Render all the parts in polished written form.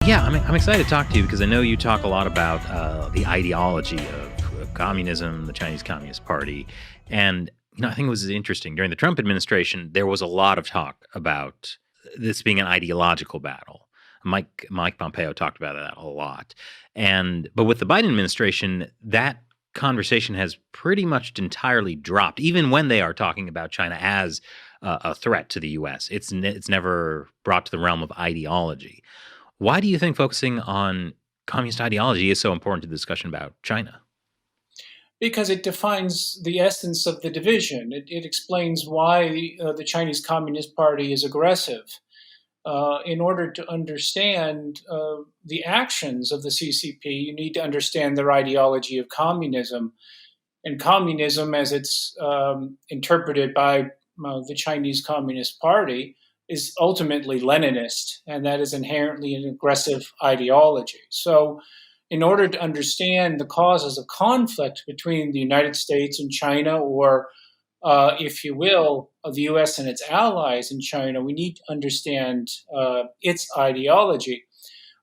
Yeah, I'm excited to talk to you because I know you talk a lot about the ideology of communism, the Chinese Communist Party, and I think it was interesting during the Trump administration. There was a lot of talk about this being an ideological battle. Mike Pompeo talked about that a lot, but with the Biden administration, that conversation has pretty much entirely dropped. Even when they are talking about China as a threat to the U.S., it's never brought to the realm of ideology. Why do you think focusing on communist ideology is so important to the discussion about China? Because it defines the essence of the division. It explains why the Chinese Communist Party is aggressive. In order to understand the actions of the CCP, you need to understand their ideology of communism. And communism, as it's interpreted by the Chinese Communist Party, is ultimately Leninist, and that is inherently an aggressive ideology. So, in order to understand the causes of conflict between the United States and China, or if you will, of the US and its allies in China, we need to understand its ideology.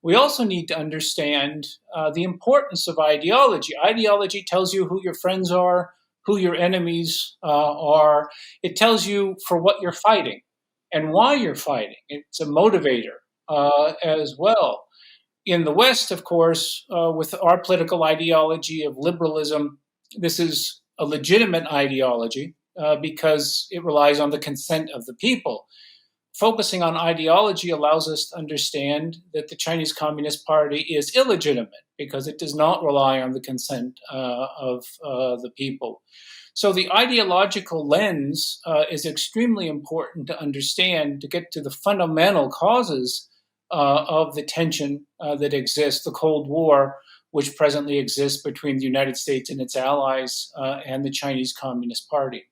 We also need to understand the importance of ideology. Ideology tells you who your friends are, who your enemies are. It tells you for what you're fighting and why you're fighting. It's a motivator as well. In the West, of course, with our political ideology of liberalism, this is a legitimate ideology because it relies on the consent of the people. Focusing on ideology allows us to understand that the Chinese Communist Party is illegitimate because it does not rely on the consent of the people. So the ideological lens is extremely important to understand to get to the fundamental causes of the tension that exists, the Cold War, which presently exists between the United States and its allies and the Chinese Communist Party.